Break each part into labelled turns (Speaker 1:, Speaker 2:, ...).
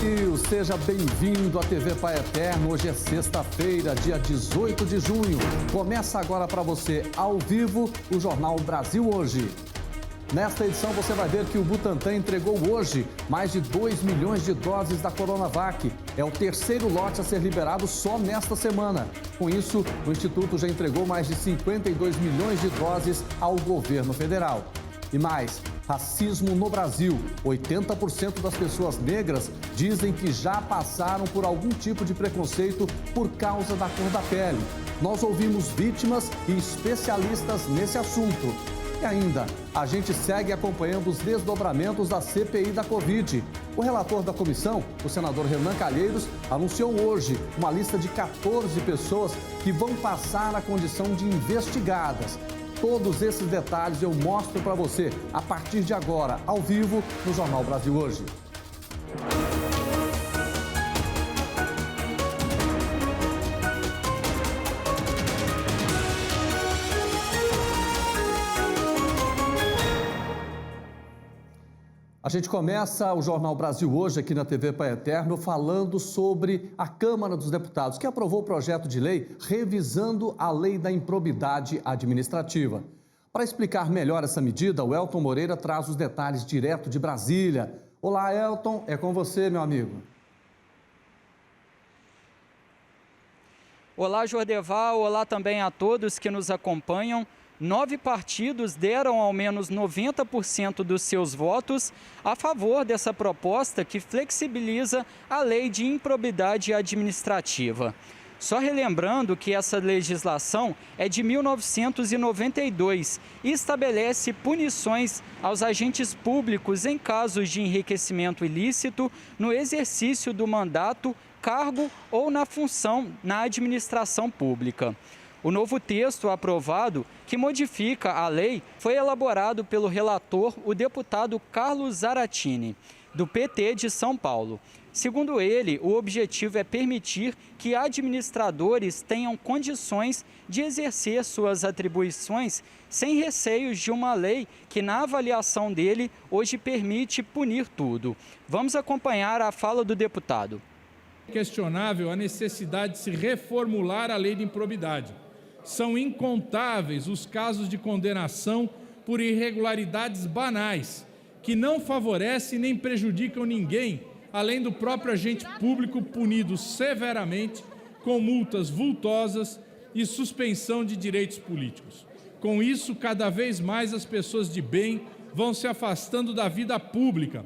Speaker 1: Brasil, seja bem-vindo à TV Pai Eterno. Hoje é sexta-feira, dia 18 de junho. Começa agora para você, ao vivo, o Jornal Brasil Hoje. Nesta edição você vai ver que o Butantan entregou hoje mais de 2 milhões de doses da Coronavac. É o terceiro lote a ser liberado só nesta semana. Com isso, o Instituto já entregou mais de 52 milhões de doses ao governo federal. E mais, racismo no Brasil. 80% das pessoas negras dizem que já passaram por algum tipo de preconceito por causa da cor da pele. Nós ouvimos vítimas e especialistas nesse assunto. E ainda, a gente segue acompanhando os desdobramentos da CPI da Covid. O relator da comissão, o senador Renan Calheiros, anunciou hoje uma lista de 14 pessoas que vão passar a condição de investigadas. Todos esses detalhes eu mostro para você a partir de agora, ao vivo, no Jornal Brasil Hoje. A gente começa o Jornal Brasil Hoje aqui na TV Pai Eterno falando sobre a Câmara dos Deputados, que aprovou o projeto de lei revisando a lei da improbidade administrativa. Para explicar melhor essa medida, o Elton Moreira traz os detalhes direto de Brasília. Olá, Elton, é com você, meu amigo.
Speaker 2: Olá, Jordeval, olá também a todos que nos acompanham. 9 partidos deram ao menos 90% dos seus votos a favor dessa proposta que flexibiliza a lei de improbidade administrativa. Só relembrando que essa legislação é de 1992 e estabelece punições aos agentes públicos em casos de enriquecimento ilícito no exercício do mandato, cargo ou na função na administração pública. O novo texto aprovado, que modifica a lei, foi elaborado pelo relator, o deputado Carlos Zaratini, do PT de São Paulo. Segundo ele, o objetivo é permitir que administradores tenham condições de exercer suas atribuições sem receios de uma lei que, na avaliação dele, hoje permite punir tudo. Vamos acompanhar a fala do deputado.
Speaker 3: É questionável a necessidade de se reformular a lei de improbidade. São incontáveis os casos de condenação por irregularidades banais, que não favorecem nem prejudicam ninguém, além do próprio agente público punido severamente com multas vultosas e suspensão de direitos políticos. Com isso, cada vez mais as pessoas de bem vão se afastando da vida pública.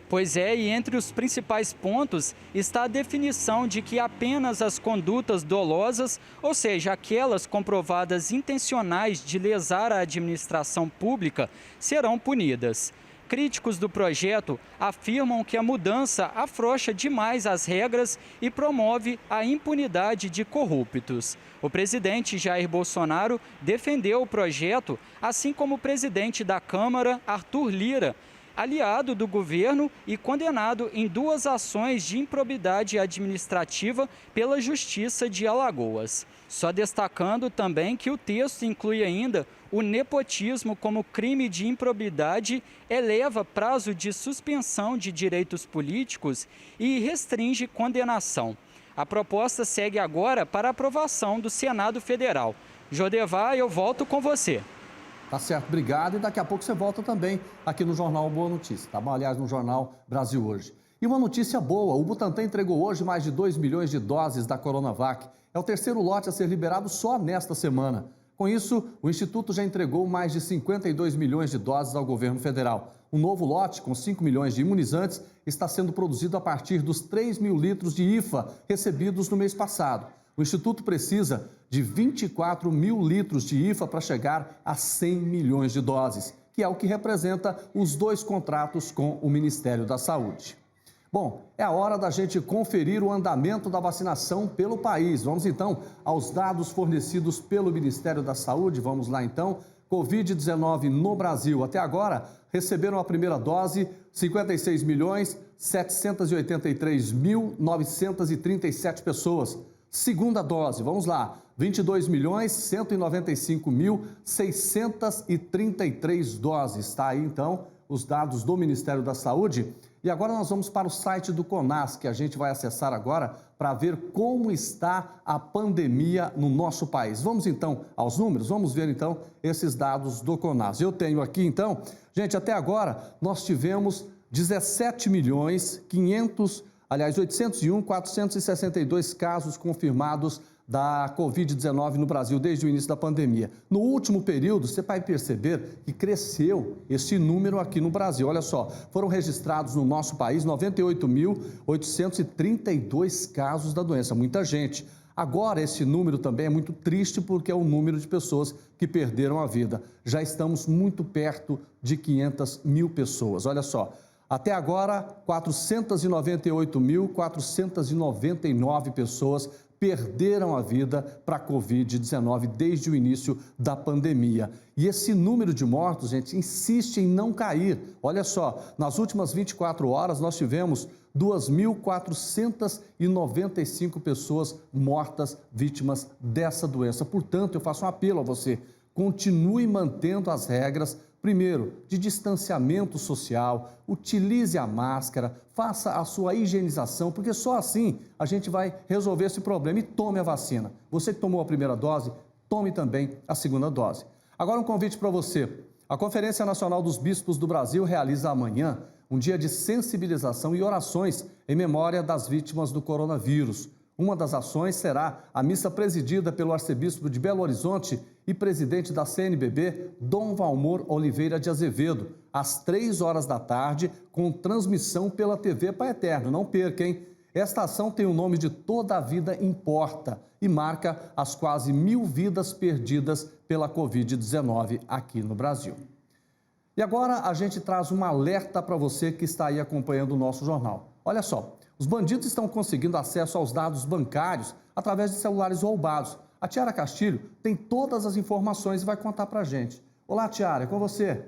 Speaker 2: Pois é, e entre os principais pontos está a definição de que apenas as condutas dolosas, ou seja, aquelas comprovadas intencionais de lesar a administração pública, serão punidas. Críticos do projeto afirmam que a mudança afrouxa demais as regras e promove a impunidade de corruptos. O presidente Jair Bolsonaro defendeu o projeto, assim como o presidente da Câmara, Arthur Lira, aliado do governo e condenado em 2 ações de improbidade administrativa pela Justiça de Alagoas. Só destacando também que o texto inclui ainda o nepotismo como crime de improbidade, eleva prazo de suspensão de direitos políticos e restringe condenação. A proposta segue agora para aprovação do Senado Federal. Jodevá, eu volto com você.
Speaker 1: Tá certo, obrigado. E daqui a pouco você volta também aqui no Jornal Boa Notícia, tá bom? Aliás, no Jornal Brasil Hoje. E uma notícia boa, o Butantan entregou hoje mais de 2 milhões de doses da Coronavac. É o terceiro lote a ser liberado só nesta semana. Com isso, o Instituto já entregou mais de 52 milhões de doses ao governo federal. Um novo lote, com 5 milhões de imunizantes, está sendo produzido a partir dos 3 mil litros de IFA recebidos no mês passado. O Instituto precisa de 24 mil litros de IFA para chegar a 100 milhões de doses, que é o que representa os 2 contratos com o Ministério da Saúde. Bom, é a hora da gente conferir o andamento da vacinação pelo país. Vamos então aos dados fornecidos pelo Ministério da Saúde. Vamos lá então. Covid-19 no Brasil. Até agora, receberam a primeira dose 56.783.937 pessoas. Segunda dose, vamos lá, 22.195.633 doses. Está aí, então, os dados do Ministério da Saúde. E agora nós vamos para o site do CONAS, que a gente vai acessar agora para ver como está a pandemia no nosso país. Vamos então aos números? Vamos ver então esses dados do CONAS. Eu tenho aqui então, gente, até agora nós tivemos 801.462 casos confirmados da Covid-19 no Brasil desde o início da pandemia. No último período, você vai perceber que cresceu esse número aqui no Brasil. Olha só, foram registrados no nosso país 98.832 casos da doença, muita gente. Agora, esse número também é muito triste porque é o número de pessoas que perderam a vida. Já estamos muito perto de 500 mil pessoas. Olha só, até agora, 498.499 pessoas perderam a vida para a Covid-19 desde o início da pandemia. E esse número de mortos, gente, insiste em não cair. Olha só, nas últimas 24 horas nós tivemos 2.495 pessoas mortas vítimas dessa doença. Portanto, eu faço um apelo a você, continue mantendo as regras, primeiro, de distanciamento social, utilize a máscara, faça a sua higienização, porque só assim a gente vai resolver esse problema. E tome a vacina. Você que tomou a primeira dose, tome também a segunda dose. Agora um convite para você. A Conferência Nacional dos Bispos do Brasil realiza amanhã um dia de sensibilização e orações em memória das vítimas do coronavírus. Uma das ações será a missa presidida pelo arcebispo de Belo Horizonte e presidente da CNBB, Dom Valmor Oliveira de Azevedo, às 3h da tarde, com transmissão pela TV Pai Eterno. Não perca, hein? Esta ação tem o nome de Toda a Vida Importa e marca as quase 1.000 vidas perdidas pela Covid-19 aqui no Brasil. E agora a gente traz um alerta para você que está aí acompanhando o nosso jornal. Olha só, os bandidos estão conseguindo acesso aos dados bancários através de celulares roubados. A Tiara Castilho tem todas as informações e vai contar para a gente. Olá, Tiara, é com você.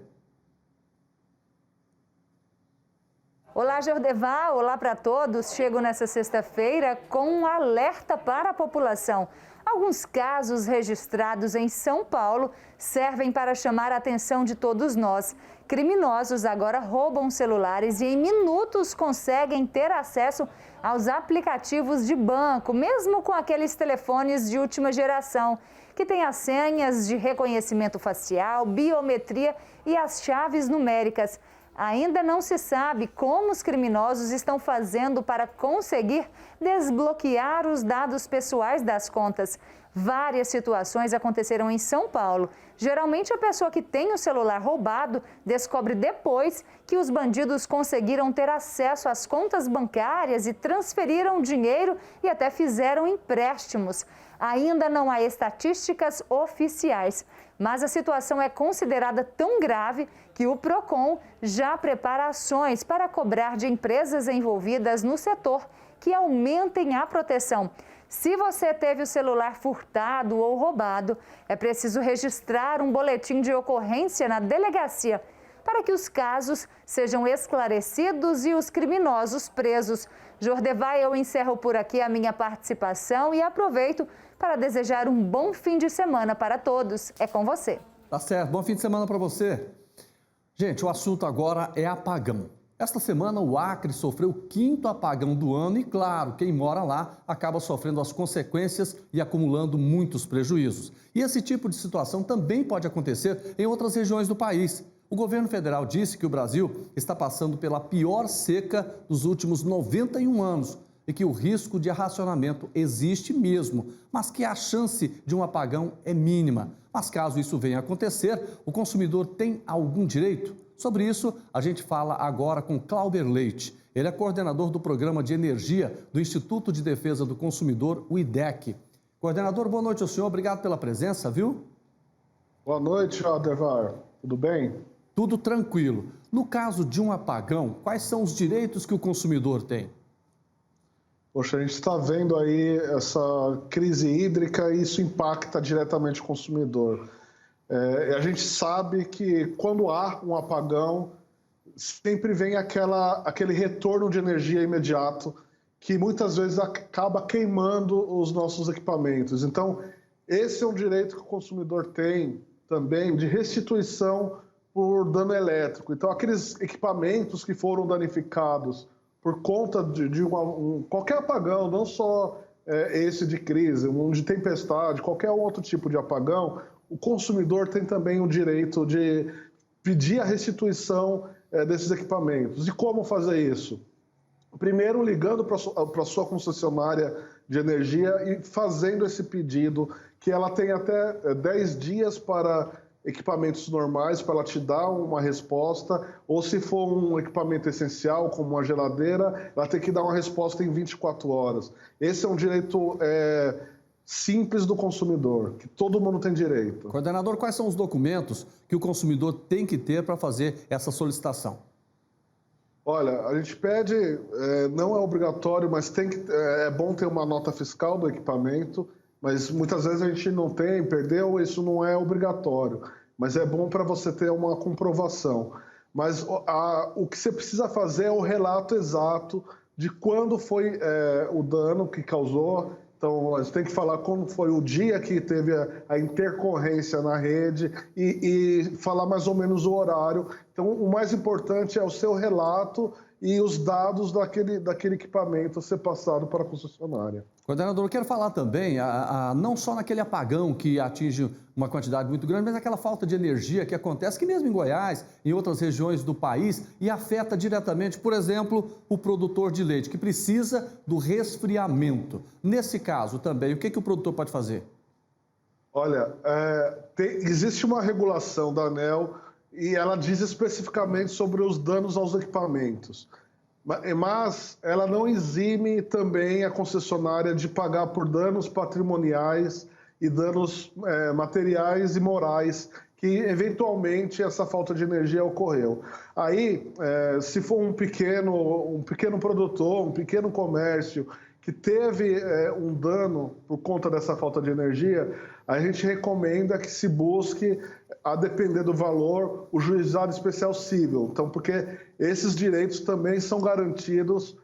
Speaker 4: Olá, Jordeval, olá para todos. Chego nessa sexta-feira com um alerta para a população. Alguns casos registrados em São Paulo servem para chamar a atenção de todos nós. Criminosos agora roubam celulares e em minutos conseguem ter acesso aos aplicativos de banco, mesmo com aqueles telefones de última geração, que têm as senhas de reconhecimento facial, biometria e as chaves numéricas. Ainda não se sabe como os criminosos estão fazendo para conseguir desbloquear os dados pessoais das contas. Várias situações aconteceram em São Paulo. Geralmente, a pessoa que tem o celular roubado descobre depois que os bandidos conseguiram ter acesso às contas bancárias e transferiram dinheiro e até fizeram empréstimos. Ainda não há estatísticas oficiais, mas a situação é considerada tão grave que o PROCON já prepara ações para cobrar de empresas envolvidas no setor que aumentem a proteção. Se você teve o celular furtado ou roubado, é preciso registrar um boletim de ocorrência na delegacia para que os casos sejam esclarecidos e os criminosos presos. Jordevai, eu encerro por aqui a minha participação e aproveito para desejar um bom fim de semana para todos. É com você.
Speaker 1: Tá certo, bom fim de semana para você. Gente, o assunto agora é apagão. Esta semana o Acre sofreu o 5º apagão do ano e, claro, quem mora lá acaba sofrendo as consequências e acumulando muitos prejuízos. E esse tipo de situação também pode acontecer em outras regiões do país. O governo federal disse que o Brasil está passando pela pior seca dos últimos 91 anos e que o risco de racionamento existe mesmo, mas que a chance de um apagão é mínima. Mas caso isso venha a acontecer, o consumidor tem algum direito? Sobre isso, a gente fala agora com Clauber Leite. Ele é coordenador do Programa de Energia do Instituto de Defesa do Consumidor, o IDEC. Coordenador, boa noite ao senhor, obrigado pela presença, viu?
Speaker 5: Boa noite, Jordevar. Tudo bem?
Speaker 1: Tudo tranquilo. No caso de um apagão, quais são os direitos que o consumidor tem?
Speaker 5: Poxa, a gente está vendo aí essa crise hídrica e isso impacta diretamente o consumidor. A gente sabe que quando há um apagão, sempre vem aquele retorno de energia imediato que muitas vezes acaba queimando os nossos equipamentos. Então, esse é um direito que o consumidor tem também de restituição por dano elétrico. Então, aqueles equipamentos que foram danificados por conta de qualquer apagão, não só esse de crise, um de tempestade, qualquer outro tipo de apagão, o consumidor tem também o direito de pedir a restituição desses equipamentos. E como fazer isso? Primeiro, ligando para a sua concessionária de energia e fazendo esse pedido, que ela tem até 10 dias para equipamentos normais, para ela te dar uma resposta, ou se for um equipamento essencial, como uma geladeira, ela tem que dar uma resposta em 24 horas. Esse é um direito simples do consumidor, que todo mundo tem direito.
Speaker 1: Coordenador, quais são os documentos que o consumidor tem que ter para fazer essa solicitação?
Speaker 5: Olha, a gente pede, não é obrigatório, mas é bom ter uma nota fiscal do equipamento, mas muitas vezes a gente não tem, perdeu, isso não é obrigatório. Mas é bom para você ter uma comprovação. Mas o que você precisa fazer é o relato exato de quando foi o dano que causou. Então, a gente tem que falar como foi o dia que teve a intercorrência na rede e falar mais ou menos o horário. Então, o mais importante é o seu relato e os dados daquele equipamento ser passado para a concessionária.
Speaker 1: Coordenador, eu quero falar também, não só naquele apagão que atinge uma quantidade muito grande, mas aquela falta de energia que acontece aqui mesmo em Goiás, em outras regiões do país, e afeta diretamente, por exemplo, o produtor de leite, que precisa do resfriamento. Nesse caso também, o que o produtor pode fazer? Olha,
Speaker 5: existe uma regulação da ANEEL e ela diz especificamente sobre os danos aos equipamentos. Mas ela não exime também a concessionária de pagar por danos patrimoniais e danos materiais e morais que, eventualmente, essa falta de energia ocorreu. Aí, se for um pequeno produtor, um pequeno comércio que teve um dano por conta dessa falta de energia, a gente recomenda que se busque, a depender do valor, o juizado especial civil. Então, porque esses direitos também são garantidos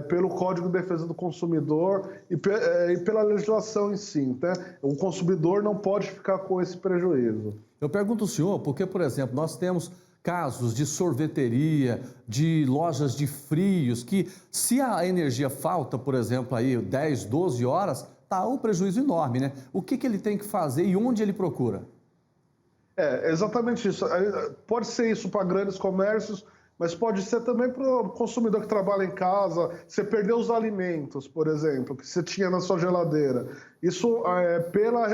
Speaker 5: pelo Código de Defesa do Consumidor e pela legislação em si, né? O consumidor não pode ficar com esse prejuízo.
Speaker 1: Eu pergunto ao senhor, porque, por exemplo, nós temos casos de sorveteria, de lojas de frios, que se a energia falta, por exemplo, aí 10, 12 horas, está um prejuízo enorme, né? O que ele tem que fazer e onde ele procura?
Speaker 5: Exatamente isso. Pode ser isso para grandes comércios, mas pode ser também para o consumidor que trabalha em casa. Você perdeu os alimentos, por exemplo, que você tinha na sua geladeira. Isso, pela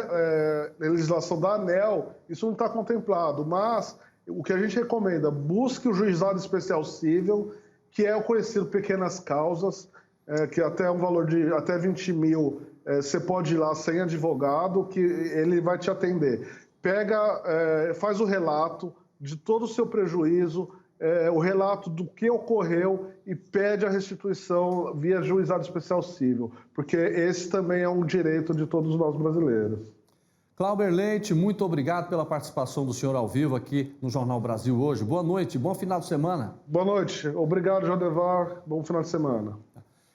Speaker 5: legislação da ANEEL, isso não está contemplado, mas o que a gente recomenda, busque o juizado especial civil, que é o conhecido pequenas causas, que até um valor de até 20 mil, você pode ir lá sem advogado, que ele vai te atender. Faz o relato de todo o seu prejuízo, o relato do que ocorreu e pede a restituição via juizado especial civil, porque esse também é um direito de todos nós brasileiros.
Speaker 1: Clauber Leite, muito obrigado pela participação do senhor ao vivo aqui no Jornal Brasil Hoje. Boa noite, bom final de semana.
Speaker 5: Boa noite, obrigado, Jodevar, bom final de semana.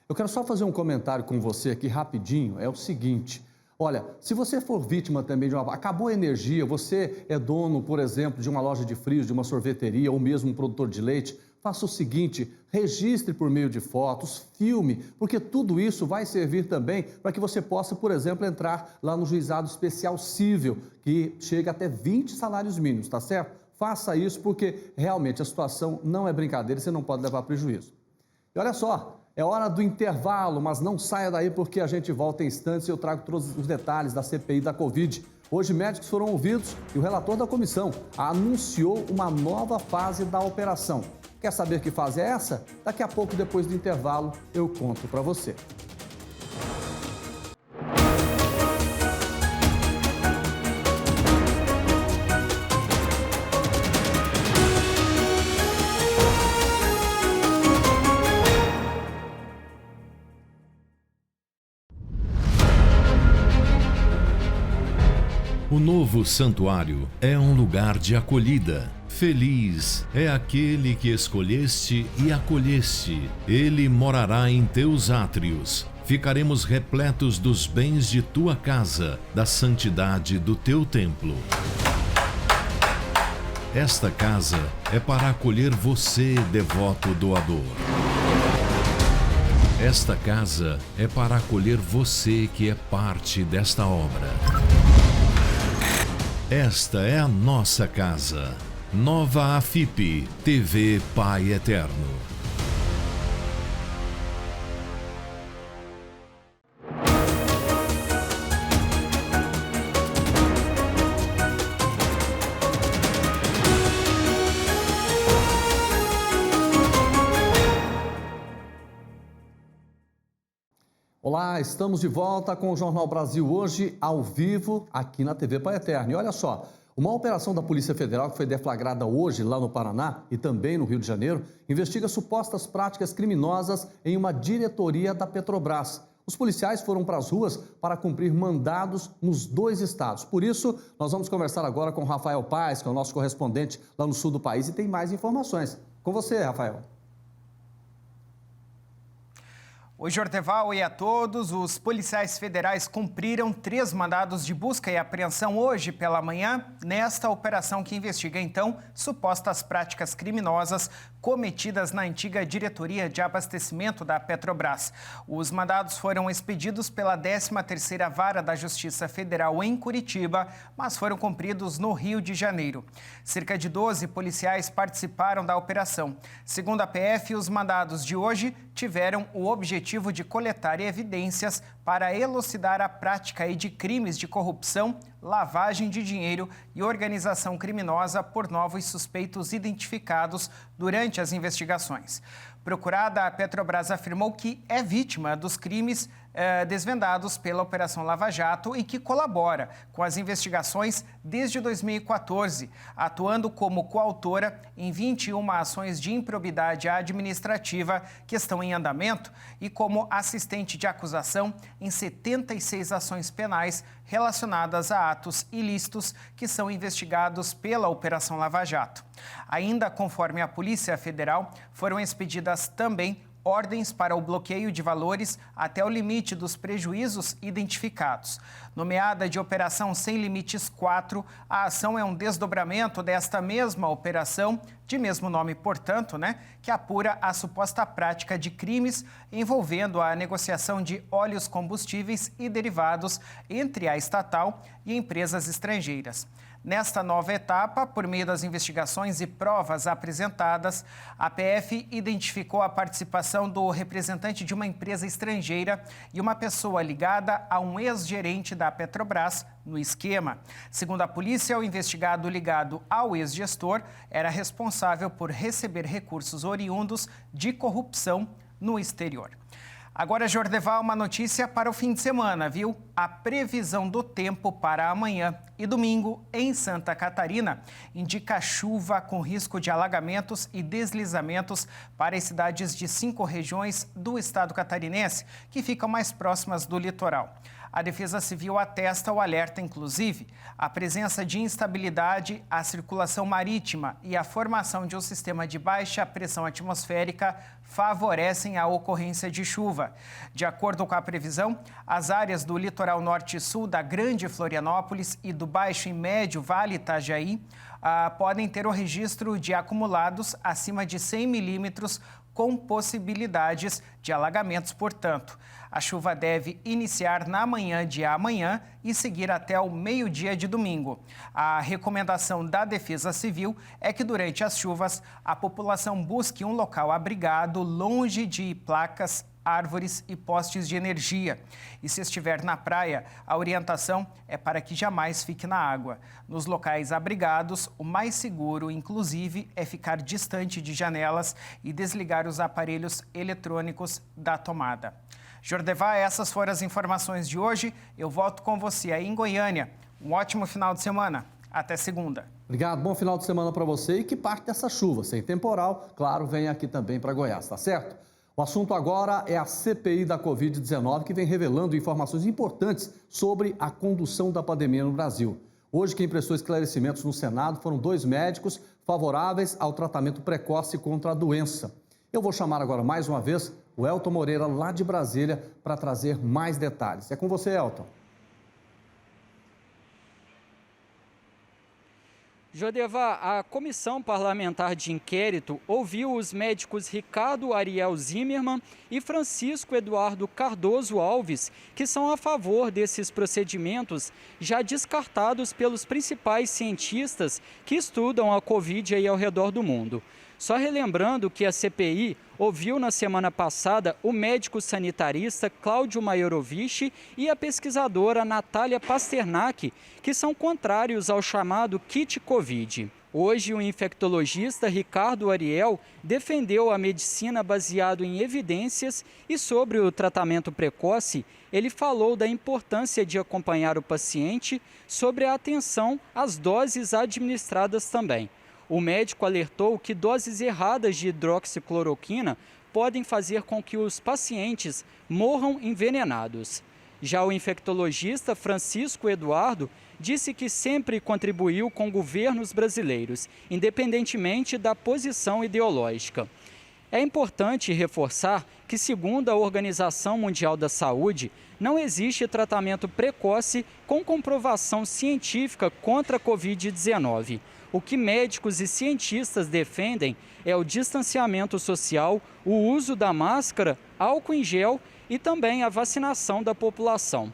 Speaker 1: Eu quero só fazer um comentário com você aqui rapidinho, é o seguinte: olha, se você for vítima também de acabou a energia, você é dono, por exemplo, de uma loja de frios, de uma sorveteria ou mesmo um produtor de leite, faça o seguinte, registre por meio de fotos, filme, porque tudo isso vai servir também para que você possa, por exemplo, entrar lá no juizado especial civil, que chega até 20 salários mínimos, tá certo? Faça isso porque realmente a situação não é brincadeira, você não pode levar prejuízo. E olha só, é hora do intervalo, mas não saia daí porque a gente volta em instantes e eu trago todos os detalhes da CPI da Covid. Hoje, médicos foram ouvidos e o relator da comissão anunciou uma nova fase da operação. Quer saber que fase é essa? Daqui a pouco, depois do intervalo, eu conto para você.
Speaker 6: O novo santuário é um lugar de acolhida. Feliz é aquele que escolheste e acolheste. Ele morará em teus átrios. Ficaremos repletos dos bens de tua casa, da santidade do teu templo. Esta casa é para acolher você, devoto doador. Esta casa é para acolher você que é parte desta obra. Esta é a nossa casa. Nova AFIP, TV Pai Eterno.
Speaker 1: Olá, estamos de volta com o Jornal Brasil Hoje, ao vivo, aqui na TV Pai Eterno. E olha só, uma operação da Polícia Federal que foi deflagrada hoje lá no Paraná e também no Rio de Janeiro, investiga supostas práticas criminosas em uma diretoria da Petrobras. Os policiais foram para as ruas para cumprir mandados nos 2 estados. Por isso, nós vamos conversar agora com Rafael Paes, que é o nosso correspondente lá no sul do país e tem mais informações. Com você, Rafael.
Speaker 7: Oi, Jordeval, e a todos. Os policiais federais cumpriram 3 mandados de busca e apreensão hoje pela manhã, nesta operação que investiga, então, supostas práticas criminosas cometidas na antiga diretoria de abastecimento da Petrobras. Os mandados foram expedidos pela 13ª Vara da Justiça Federal em Curitiba, mas foram cumpridos no Rio de Janeiro. Cerca de 12 policiais participaram da operação. Segundo a PF, os mandados de hoje tiveram o objetivo de coletar evidências para elucidar a prática de crimes de corrupção, lavagem de dinheiro e organização criminosa por novos suspeitos identificados durante as investigações. Procurada, a Petrobras afirmou que é vítima dos crimes desvendados pela Operação Lava Jato e que colabora com as investigações desde 2014, atuando como coautora em 21 ações de improbidade administrativa que estão em andamento e como assistente de acusação em 76 ações penais relacionadas a atos ilícitos que são investigados pela Operação Lava Jato. Ainda conforme a Polícia Federal, foram expedidas também ordens para o bloqueio de valores até o limite dos prejuízos identificados. Nomeada de Operação Sem Limites 4, a ação é um desdobramento desta mesma operação, de mesmo nome, portanto, que apura a suposta prática de crimes envolvendo a negociação de óleos combustíveis e derivados entre a estatal e empresas estrangeiras. Nesta nova etapa, por meio das investigações e provas apresentadas, a PF identificou a participação do representante de uma empresa estrangeira e uma pessoa ligada a um ex-gerente da Petrobras no esquema. Segundo a polícia, o investigado ligado ao ex-gestor era responsável por receber recursos oriundos de corrupção no exterior. Agora, Jordeval, uma notícia para o fim de semana, viu? A previsão do tempo para amanhã e domingo em Santa Catarina indica chuva com risco de alagamentos e deslizamentos para as cidades de 5 regiões do estado catarinense, que ficam mais próximas do litoral. A Defesa Civil atesta o alerta, inclusive, a presença de instabilidade, a circulação marítima e a formação de um sistema de baixa pressão atmosférica favorecem a ocorrência de chuva. De acordo com a previsão, as áreas do litoral norte e sul da Grande Florianópolis e do Baixo e Médio Vale Itajaí podem ter o registro de acumulados acima de 100 milímetros com possibilidades de alagamentos, portanto. A chuva deve iniciar na manhã de amanhã e seguir até o meio-dia de domingo. A recomendação da Defesa Civil é que durante as chuvas a população busque um local abrigado, longe de placas, árvores e postes de energia. E se estiver na praia, a orientação é para que jamais fique na água. Nos locais abrigados, o mais seguro, inclusive, é ficar distante de janelas e desligar os aparelhos eletrônicos da tomada. Jordeval, essas foram as informações de hoje. Eu volto com você aí em Goiânia. Um ótimo final de semana. Até segunda.
Speaker 1: Obrigado, bom final de semana para você e que parte dessa chuva, sem temporal, claro, vem aqui também para Goiás, tá certo? O assunto agora é a CPI da Covid-19, que vem revelando informações importantes sobre a condução da pandemia no Brasil. Hoje, quem prestou esclarecimentos no Senado foram 2 médicos favoráveis ao tratamento precoce contra a doença. Eu vou chamar agora mais uma vez o Elton Moreira, lá de Brasília, para trazer mais detalhes. É com você, Elton.
Speaker 2: Jordevá, a Comissão Parlamentar de Inquérito ouviu os médicos Ricardo Ariel Zimmermann e Francisco Eduardo Cardoso Alves, que são a favor desses procedimentos já descartados pelos principais cientistas que estudam a Covid aí ao redor do mundo. Só relembrando que a CPI ouviu na semana passada o médico sanitarista Cláudio Maiorovich e a pesquisadora Natália Pasternak, que são contrários ao chamado kit Covid. Hoje, o infectologista Ricardo Ariel defendeu a medicina baseada em evidências e sobre o tratamento precoce, ele falou da importância de acompanhar o paciente sobre a atenção às doses administradas também. O médico alertou que doses erradas de hidroxicloroquina podem fazer com que os pacientes morram envenenados. Já o infectologista Francisco Eduardo disse que sempre contribuiu com governos brasileiros, independentemente da posição ideológica. É importante reforçar que, segundo a Organização Mundial da Saúde, não existe tratamento precoce com comprovação científica contra a Covid-19. O que médicos e cientistas defendem é o distanciamento social, o uso da máscara, álcool em gel e também a vacinação da população.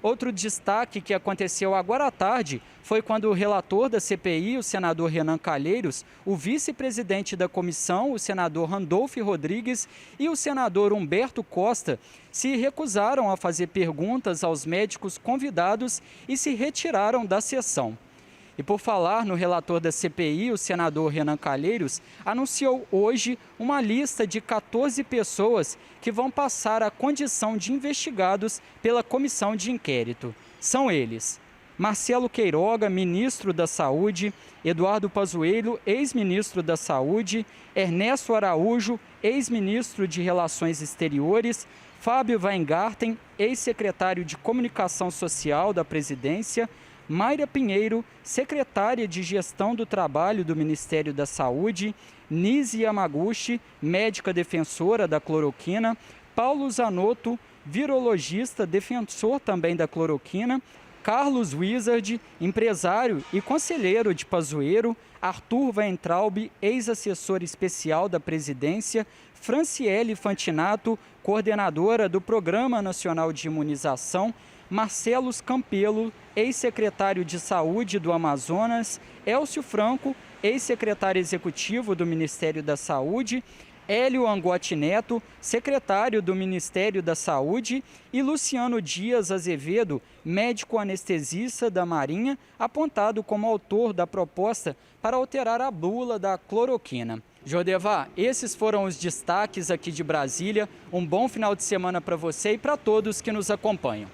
Speaker 2: Outro destaque que aconteceu agora à tarde foi quando o relator da CPI, o senador Renan Calheiros, o vice-presidente da comissão, o senador Randolfo Rodrigues e o senador Humberto Costa se recusaram a fazer perguntas aos médicos convidados e se retiraram da sessão. E por falar no relator da CPI, o senador Renan Calheiros anunciou hoje uma lista de 14 pessoas que vão passar a condição de investigados pela comissão de inquérito. São eles: Marcelo Queiroga, ministro da Saúde; Eduardo Pazuello, ex-ministro da Saúde; Ernesto Araújo, ex-ministro de Relações Exteriores; Fábio Weingarten, ex-secretário de Comunicação Social da Presidência; Mayra Pinheiro, secretária de Gestão do Trabalho do Ministério da Saúde; Nise Yamaguchi, médica defensora da cloroquina; Paulo Zanotto, virologista, defensor também da cloroquina; Carlos Wizard, empresário e conselheiro de Pazuello; Arthur Weintraub, ex-assessor especial da Presidência; Franciele Fantinato, coordenadora do Programa Nacional de Imunização; Marcelo Campelo, ex-secretário de Saúde do Amazonas; Elcio Franco, ex-secretário executivo do Ministério da Saúde; Hélio Angotti Neto, secretário do Ministério da Saúde; e Luciano Dias Azevedo, médico anestesista da Marinha, apontado como autor da proposta para alterar a bula da cloroquina. Jordevá, esses foram os destaques aqui de Brasília. Um bom final de semana para você e para todos que nos acompanham.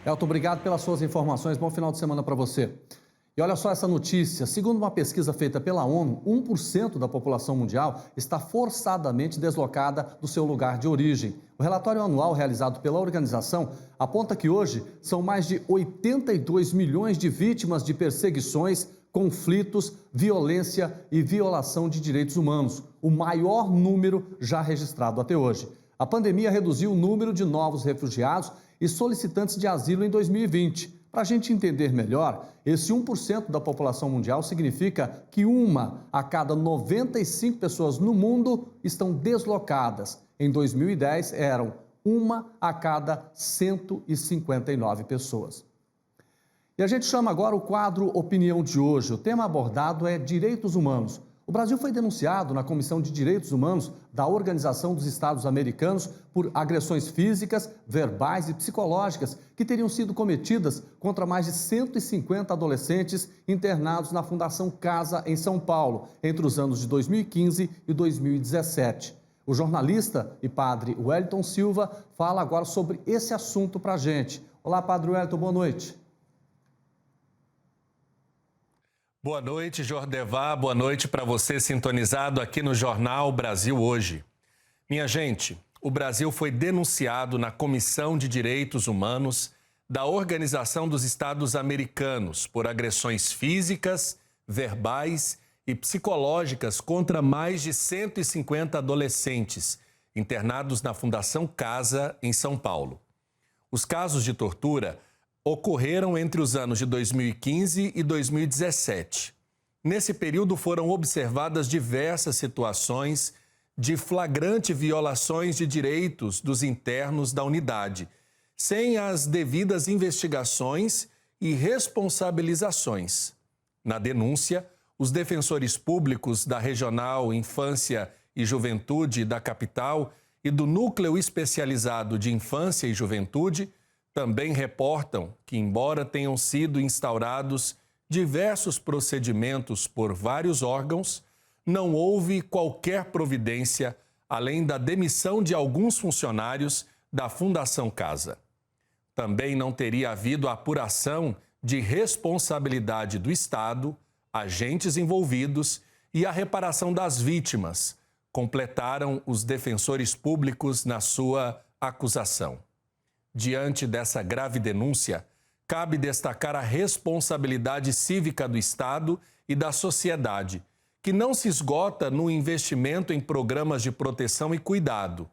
Speaker 1: Elton, obrigado pelas suas informações. Bom final de semana para você. E olha só essa notícia. Segundo uma pesquisa feita pela ONU, 1% da população mundial está forçadamente deslocada do seu lugar de origem. O relatório anual realizado pela organização aponta que hoje são mais de 82 milhões de vítimas de perseguições, conflitos, violência e violação de direitos humanos, o maior número já registrado até hoje. A pandemia reduziu o número de novos refugiados e solicitantes de asilo em 2020. Para a gente entender melhor, esse 1% da população mundial significa que 1 a cada 95 pessoas no mundo estão deslocadas. Em 2010, eram 1 a cada 159 pessoas. E a gente chama agora o quadro Opinião de hoje. O tema abordado é direitos humanos. O Brasil foi denunciado na Comissão de Direitos Humanos da Organização dos Estados Americanos por agressões físicas, verbais e psicológicas que teriam sido cometidas contra mais de 150 adolescentes internados na Fundação Casa, em São Paulo, entre os anos de 2015 e 2017. O jornalista e padre Wellington Silva fala agora sobre esse assunto para a gente. Olá, padre Wellington, boa noite.
Speaker 8: Boa noite, Jordevá. Boa noite para você sintonizado aqui no Jornal Brasil Hoje. Minha gente, o Brasil foi denunciado na Comissão de Direitos Humanos da Organização dos Estados Americanos por agressões físicas, verbais e psicológicas contra mais de 150 adolescentes internados na Fundação Casa, em São Paulo. Os casos de tortura ocorreram entre os anos de 2015 e 2017. Nesse período foram observadas diversas situações de flagrante violações de direitos dos internos da unidade, sem as devidas investigações e responsabilizações. Na denúncia, os defensores públicos da Regional Infância e Juventude da capital e do Núcleo Especializado de Infância e Juventude também reportam que, embora tenham sido instaurados diversos procedimentos por vários órgãos, não houve qualquer providência além da demissão de alguns funcionários da Fundação Casa. Também não teria havido apuração de responsabilidade do Estado, agentes envolvidos e a reparação das vítimas, completaram os defensores públicos na sua acusação. Diante dessa grave denúncia, cabe destacar a responsabilidade cívica do Estado e da sociedade, que não se esgota no investimento em programas de proteção e cuidado,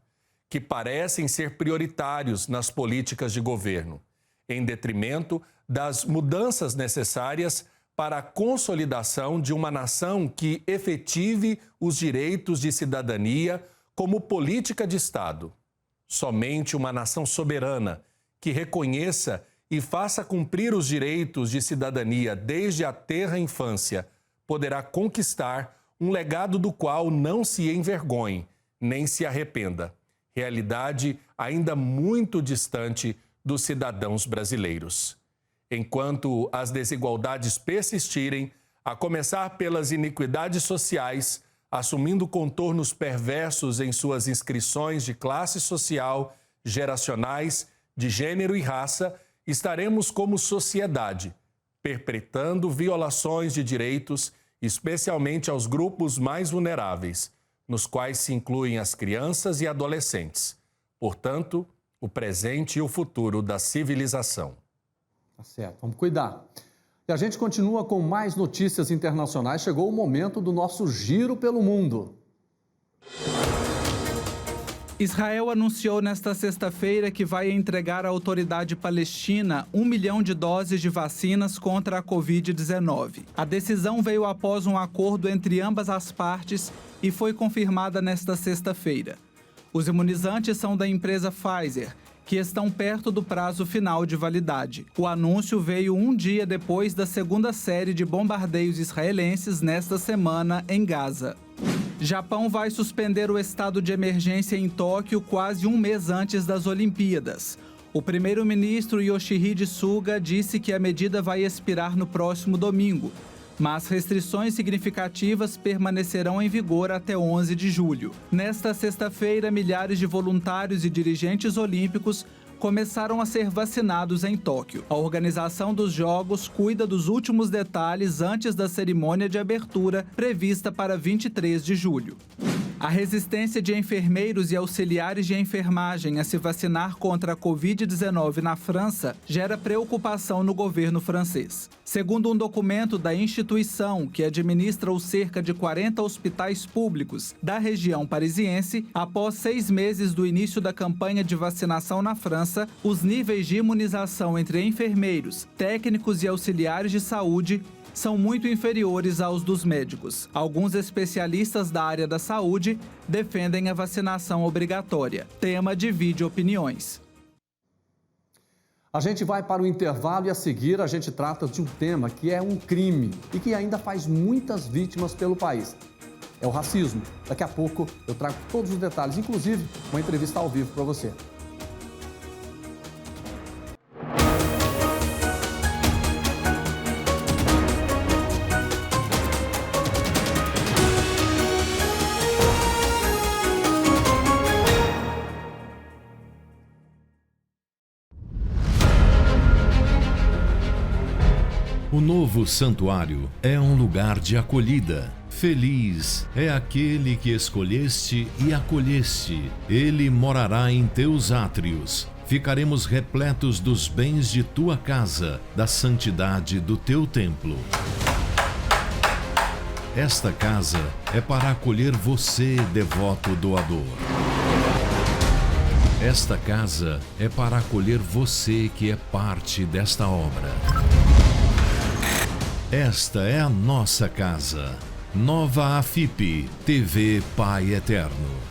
Speaker 8: que parecem ser prioritários nas políticas de governo, em detrimento das mudanças necessárias para a consolidação de uma nação que efetive os direitos de cidadania como política de Estado. Somente uma nação soberana que reconheça e faça cumprir os direitos de cidadania desde a tenra infância poderá conquistar um legado do qual não se envergonhe, nem se arrependa. Realidade ainda muito distante dos cidadãos brasileiros. Enquanto as desigualdades persistirem, a começar pelas iniquidades sociais, assumindo contornos perversos em suas inscrições de classe social, geracionais, de gênero e raça, estaremos como sociedade, perpetrando violações de direitos, especialmente aos grupos mais vulneráveis, nos quais se incluem as crianças e adolescentes. Portanto, o presente e o futuro da civilização.
Speaker 1: Tá certo, vamos cuidar. E a gente continua com mais notícias internacionais. Chegou o momento do nosso giro pelo mundo.
Speaker 9: Israel anunciou nesta sexta-feira que vai entregar à autoridade palestina 1 milhão de doses de vacinas contra a Covid-19. A decisão veio após um acordo entre ambas as partes e foi confirmada nesta sexta-feira. Os imunizantes são da empresa Pfizer, que estão perto do prazo final de validade. O anúncio veio um dia depois da segunda série de bombardeios israelenses nesta semana em Gaza. Japão vai suspender o estado de emergência em Tóquio quase um mês antes das Olimpíadas. O primeiro-ministro Yoshihide Suga disse que a medida vai expirar no próximo domingo, mas restrições significativas permanecerão em vigor até 11 de julho. Nesta sexta-feira, milhares de voluntários e dirigentes olímpicos começaram a ser vacinados em Tóquio. A organização dos Jogos cuida dos últimos detalhes antes da cerimônia de abertura, prevista para 23 de julho. A resistência de enfermeiros e auxiliares de enfermagem a se vacinar contra a Covid-19 na França gera preocupação no governo francês. Segundo um documento da instituição que administra os cerca de 40 hospitais públicos da região parisiense, após 6 meses do início da campanha de vacinação na França, os níveis de imunização entre enfermeiros, técnicos e auxiliares de saúde são muito inferiores aos dos médicos. Alguns especialistas da área da saúde defendem a vacinação obrigatória. Tema divide opiniões.
Speaker 1: A gente vai para o intervalo e a seguir a gente trata de um tema que é um crime e que ainda faz muitas vítimas pelo país. É o racismo. Daqui a pouco eu trago todos os detalhes, inclusive uma entrevista ao vivo para você.
Speaker 6: O novo santuário é um lugar de acolhida. Feliz é aquele que escolheste e acolheste. Ele morará em teus átrios. Ficaremos repletos dos bens de tua casa, da santidade do teu templo. Esta casa é para acolher você, devoto doador. Esta casa é para acolher você que é parte desta obra. Esta é a nossa casa. Nova AFIP, TV Pai Eterno.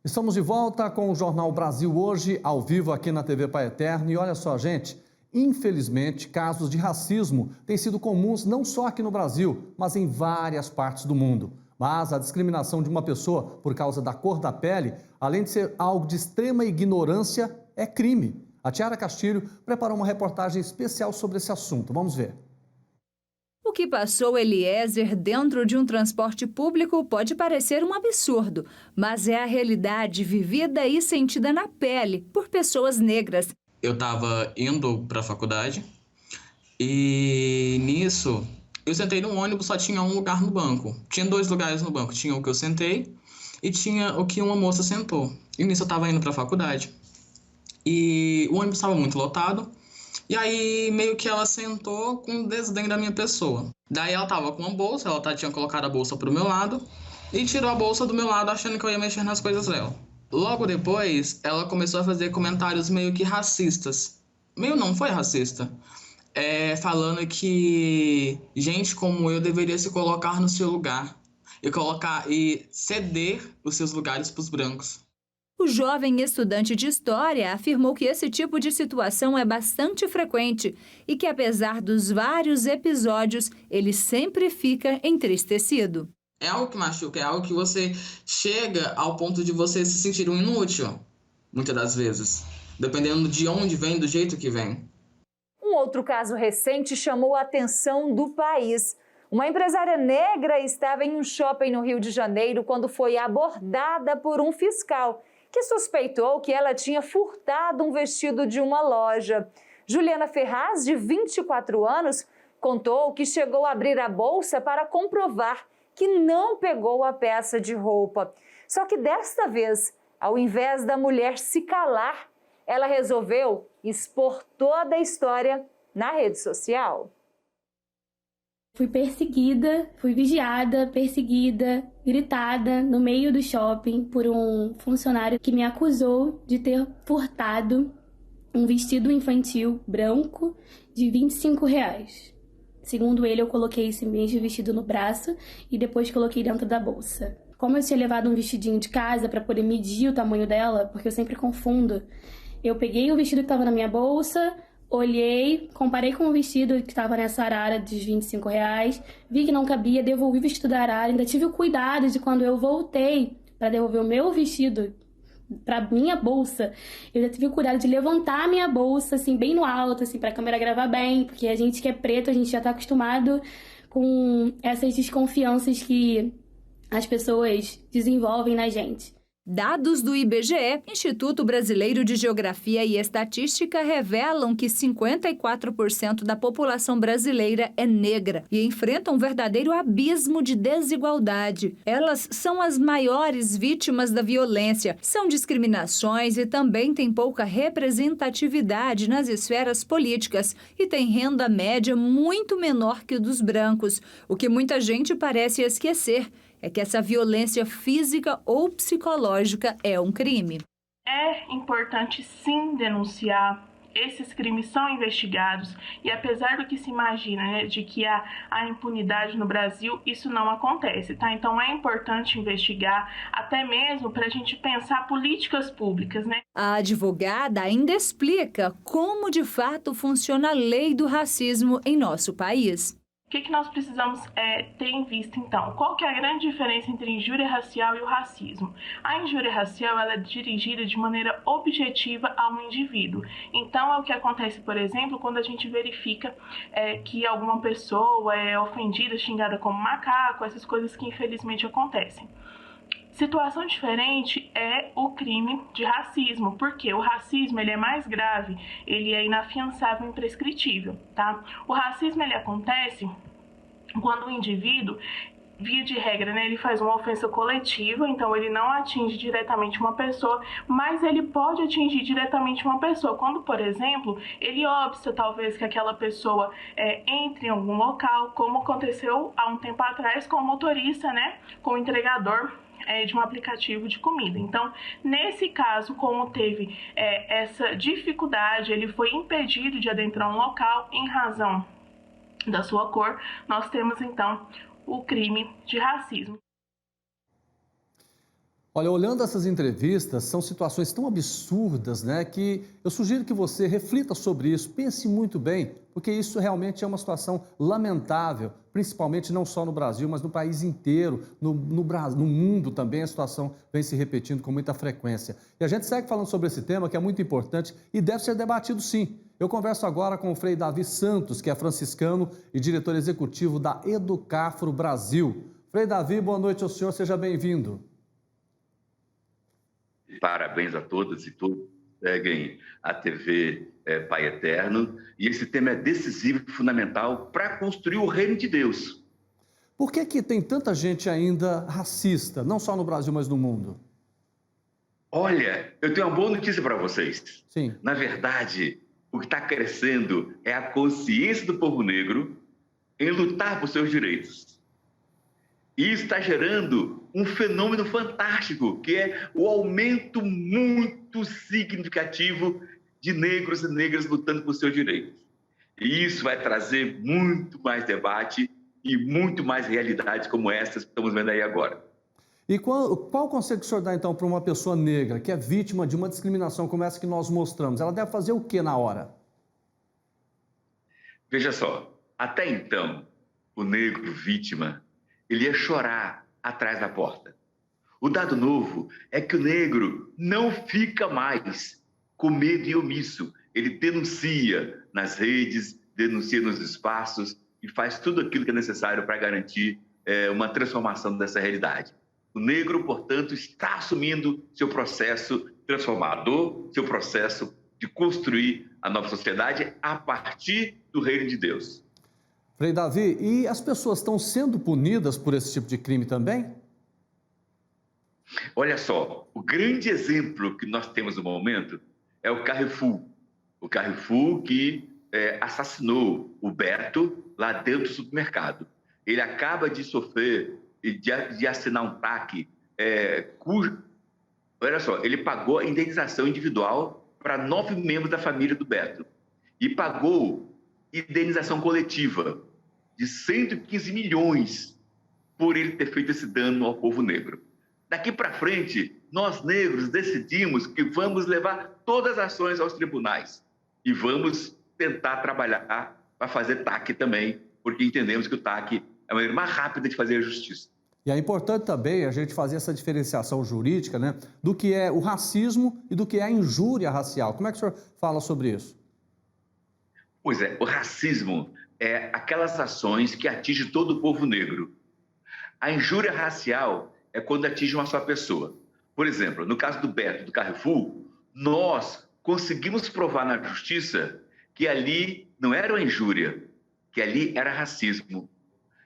Speaker 1: Estamos de volta com o Jornal Brasil Hoje, ao vivo aqui na TV Pai Eterno. E olha só, gente, infelizmente, casos de racismo têm sido comuns não só aqui no Brasil, mas em várias partes do mundo. Mas a discriminação de uma pessoa por causa da cor da pele, além de ser algo de extrema ignorância, é crime. A Tiara Castilho preparou uma reportagem especial sobre esse assunto. Vamos ver.
Speaker 4: O que passou Eliezer dentro de um transporte público pode parecer um absurdo, mas é a realidade vivida e sentida na pele por pessoas negras.
Speaker 10: Eu estava indo para a faculdade e nisso eu sentei no ônibus, só tinha um lugar no banco. Tinha 2 lugares no banco, tinha o que eu sentei e tinha o que uma moça sentou. E nisso eu estava indo para a faculdade e o ônibus estava muito lotado. E aí, meio que ela sentou com desdém da minha pessoa. Daí ela tava com uma bolsa, ela tinha colocado a bolsa pro meu lado e tirou a bolsa do meu lado achando que eu ia mexer nas coisas dela. Logo depois, ela começou a fazer comentários meio que racistas. Meio não, foi racista. Falando que gente como eu deveria se colocar no seu lugar e ceder os seus lugares pros brancos.
Speaker 4: O jovem estudante de História afirmou que esse tipo de situação é bastante frequente e que, apesar dos vários episódios, ele sempre fica entristecido.
Speaker 10: É algo que machuca, é algo que você chega ao ponto de você se sentir um inútil, muitas das vezes, dependendo de onde vem, do jeito que vem.
Speaker 4: Um outro caso recente chamou a atenção do país. Uma empresária negra estava em um shopping no Rio de Janeiro quando foi abordada por um fiscal que suspeitou que ela tinha furtado um vestido de uma loja. Juliana Ferraz, de 24 anos, contou que chegou a abrir a bolsa para comprovar que não pegou a peça de roupa. Só que desta vez, ao invés da mulher se calar, ela resolveu expor toda a história na rede social.
Speaker 11: Fui perseguida, fui vigiada, perseguida, gritada no meio do shopping por um funcionário que me acusou de ter furtado um vestido infantil branco de R$25. Segundo ele, eu coloquei esse mesmo vestido no braço e depois coloquei dentro da bolsa. Como eu tinha levado um vestidinho de casa para poder medir o tamanho dela, porque eu sempre confundo, eu peguei o vestido que estava na minha bolsa, olhei, comparei com o vestido que estava nessa arara de R$25, vi que não cabia, devolvi o vestido da arara, ainda tive o cuidado de quando eu voltei para devolver o meu vestido para minha bolsa, eu já tive o cuidado de levantar a minha bolsa, assim, bem no alto, assim, para a câmera gravar bem, porque a gente que é preto, a gente já está acostumado com essas desconfianças que as pessoas desenvolvem na gente.
Speaker 4: Dados do IBGE, Instituto Brasileiro de Geografia e Estatística, revelam que 54% da população brasileira é negra e enfrenta um verdadeiro abismo de desigualdade. Elas são as maiores vítimas da violência, são discriminações e também têm pouca representatividade nas esferas políticas e têm renda média muito menor que a dos brancos, o que muita gente parece esquecer. É que essa violência física ou psicológica é um crime.
Speaker 12: É importante sim denunciar. Esses crimes são investigados e apesar do que se imagina, né, de que há impunidade no Brasil, isso não acontece, tá? Então é importante investigar, até mesmo para a gente pensar políticas públicas, né?
Speaker 4: A advogada ainda explica como de fato funciona a lei do racismo em nosso país.
Speaker 12: O que nós precisamos ter em vista, então? Qual que é a grande diferença entre a injúria racial e o racismo? A injúria racial ela é dirigida de maneira objetiva a um indivíduo. Então, é o que acontece, por exemplo, quando a gente verifica que alguma pessoa é ofendida, xingada como macaco, essas coisas que infelizmente acontecem. Situação diferente é o crime de racismo, porque o racismo ele é mais grave, ele é inafiançável e imprescritível, tá? O racismo ele acontece quando o indivíduo via de regra, né, ele faz uma ofensa coletiva, então ele não atinge diretamente uma pessoa, mas ele pode atingir diretamente uma pessoa. Quando, por exemplo, ele obsta talvez que aquela pessoa entre em algum local, como aconteceu há um tempo atrás com o motorista, né, com o entregador de um aplicativo de comida. Então, nesse caso, como teve essa dificuldade, ele foi impedido de adentrar um local em razão da sua cor, nós temos então o crime de racismo.
Speaker 1: Olha, olhando essas entrevistas, são situações tão absurdas, né, que eu sugiro que você reflita sobre isso, pense muito bem, porque isso realmente é uma situação lamentável, principalmente não só no Brasil, mas no país inteiro, no mundo também a situação vem se repetindo com muita frequência. E a gente segue falando sobre esse tema que é muito importante e deve ser debatido sim. Eu converso agora com o Frei Davi Santos, que é franciscano e diretor executivo da Educafro Brasil. Frei Davi, boa noite ao senhor, seja bem-vindo.
Speaker 13: Parabéns a todas e todos que seguem a TV Pai Eterno. E esse tema é decisivo e fundamental para construir o reino de Deus.
Speaker 1: Por que tem tanta gente ainda racista, não só no Brasil, mas no mundo?
Speaker 13: Olha, eu tenho uma boa notícia para vocês.
Speaker 1: Sim.
Speaker 13: Na verdade, o que está crescendo é a consciência do povo negro em lutar por seus direitos. E isso está gerando um fenômeno fantástico, que é o aumento muito significativo de negros e negras lutando por seus direitos. E isso vai trazer muito mais debate e muito mais realidades como essas que estamos vendo aí agora.
Speaker 1: E qual conselho que o senhor dá, então, para uma pessoa negra que é vítima de uma discriminação como essa que nós mostramos? Ela deve fazer o que na hora?
Speaker 13: Veja só, até então, o negro vítima, ele ia chorar atrás da porta. O dado novo é que o negro não fica mais com medo e omisso. Ele denuncia nas redes, denuncia nos espaços e faz tudo aquilo que é necessário para garantir uma transformação dessa realidade. O negro, portanto, está assumindo seu processo transformador, seu processo de construir a nova sociedade a partir do reino de Deus.
Speaker 1: Frei Davi, e as pessoas estão sendo punidas por esse tipo de crime também?
Speaker 13: Olha só, o grande exemplo que nós temos no momento é o Carrefour. O Carrefour que assassinou o Beto lá dentro do supermercado. Ele acaba de sofrer, de assinar um TAC, olha só, ele pagou a indenização individual para 9 membros da família do Beto e pagou indenização coletiva de 115 milhões por ele ter feito esse dano ao povo negro. Daqui para frente, nós negros decidimos que vamos levar todas as ações aos tribunais e vamos tentar trabalhar para fazer TAC também, porque entendemos que o TAC é a maneira mais rápida de fazer a justiça.
Speaker 1: E é importante também a gente fazer essa diferenciação jurídica, né, do que é o racismo e do que é a injúria racial. Como é que o senhor fala sobre isso?
Speaker 13: Pois é, o racismo é aquelas ações que atingem todo o povo negro. A injúria racial é quando atinge uma só pessoa. Por exemplo, no caso do Beto, do Carrefour, nós conseguimos provar na justiça que ali não era uma injúria, que ali era racismo.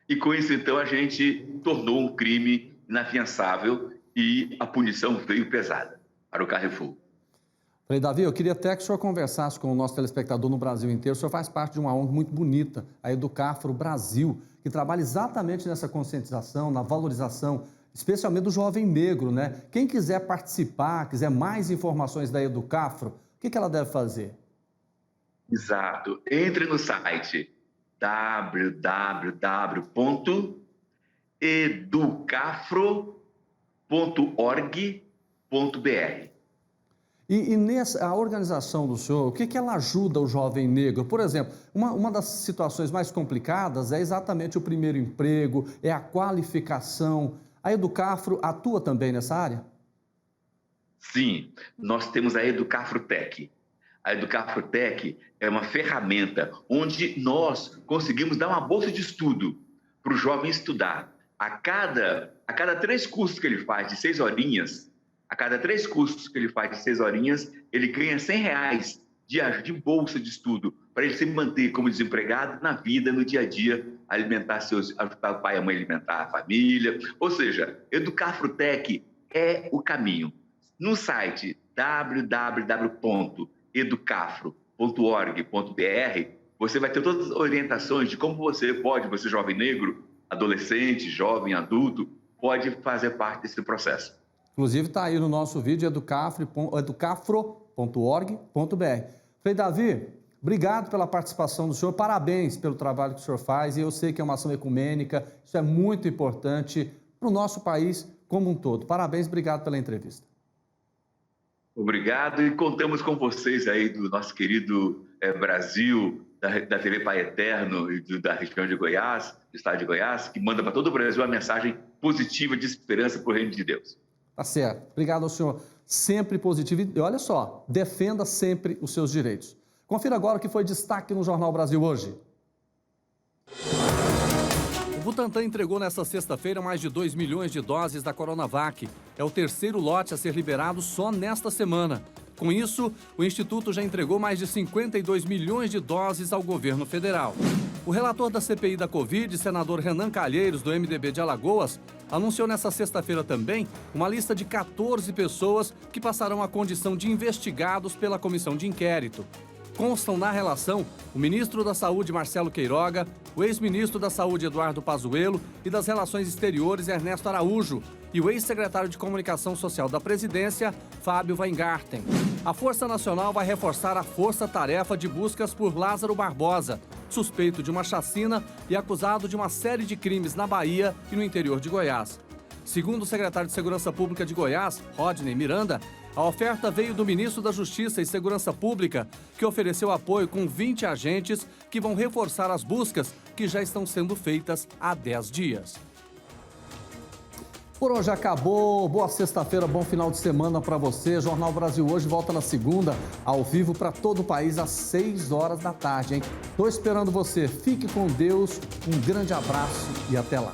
Speaker 13: E com isso, então, a gente tornou um crime inafiançável e a punição veio pesada para o Carrefour.
Speaker 1: Frei Davi, eu queria até que o senhor conversasse com o nosso telespectador no Brasil inteiro. O senhor faz parte de uma ONG muito bonita, a Educafro Brasil, que trabalha exatamente nessa conscientização, na valorização, especialmente do jovem negro, né? Quem quiser participar, quiser mais informações da Educafro, o que ela deve fazer?
Speaker 13: Exato. Entre no site www.educafro.org.br.
Speaker 1: E a organização do senhor, o que ela ajuda o jovem negro? Por exemplo, uma das situações mais complicadas é exatamente o primeiro emprego, é a qualificação. A Educafro atua também nessa área?
Speaker 13: Sim, nós temos a Educafro Tech. A Educafro Tech é uma ferramenta onde nós conseguimos dar uma bolsa de estudo para o jovem estudar. A cada 3 cursos que ele faz de 6 horinhas, ele ganha R$100 de bolsa de estudo para ele se manter como desempregado na vida, no dia a dia, alimentar ajudar o pai e a mãe a alimentar a família. Ou seja, Educafrotec é o caminho. No site www.educafro.org.br, você vai ter todas as orientações de como você jovem negro, adolescente, jovem, adulto, pode fazer parte desse processo.
Speaker 1: Inclusive está aí no nosso vídeo educafro.org.br. Frei Davi, obrigado pela participação do senhor, parabéns pelo trabalho que o senhor faz, e eu sei que é uma ação ecumênica, isso é muito importante para o nosso país como um todo. Parabéns, obrigado pela entrevista.
Speaker 13: Obrigado, e contamos com vocês aí do nosso querido Brasil, da TV Pai Eterno e da região de Goiás, do estado de Goiás, que manda para todo o Brasil a mensagem positiva de esperança para o reino de Deus.
Speaker 1: Tá certo. Obrigado ao senhor. Sempre positivo. E olha só, defenda sempre os seus direitos. Confira agora o que foi destaque no Jornal Brasil hoje.
Speaker 14: O Butantan entregou nesta sexta-feira mais de 2 milhões de doses da Coronavac. É o terceiro lote a ser liberado só nesta semana. Com isso, o Instituto já entregou mais de 52 milhões de doses ao governo federal. O relator da CPI da Covid, senador Renan Calheiros, do MDB de Alagoas, anunciou nesta sexta-feira também uma lista de 14 pessoas que passarão a condição de investigados pela comissão de inquérito. Constam na relação o ministro da Saúde, Marcelo Queiroga, o ex-ministro da Saúde, Eduardo Pazuello, e das Relações Exteriores, Ernesto Araújo, e o ex-secretário de Comunicação Social da Presidência, Fábio Weingarten. A Força Nacional vai reforçar a força-tarefa de buscas por Lázaro Barbosa, suspeito de uma chacina e acusado de uma série de crimes na Bahia e no interior de Goiás. Segundo o secretário de Segurança Pública de Goiás, Rodney Miranda, a oferta veio do ministro da Justiça e Segurança Pública, que ofereceu apoio com 20 agentes que vão reforçar as buscas que já estão sendo feitas há 10 dias.
Speaker 1: Por hoje acabou. Boa sexta-feira, bom final de semana para você. Jornal Brasil hoje volta na segunda, ao vivo para todo o país, às 6 horas da tarde, hein? Tô esperando você. Fique com Deus, um grande abraço e até lá.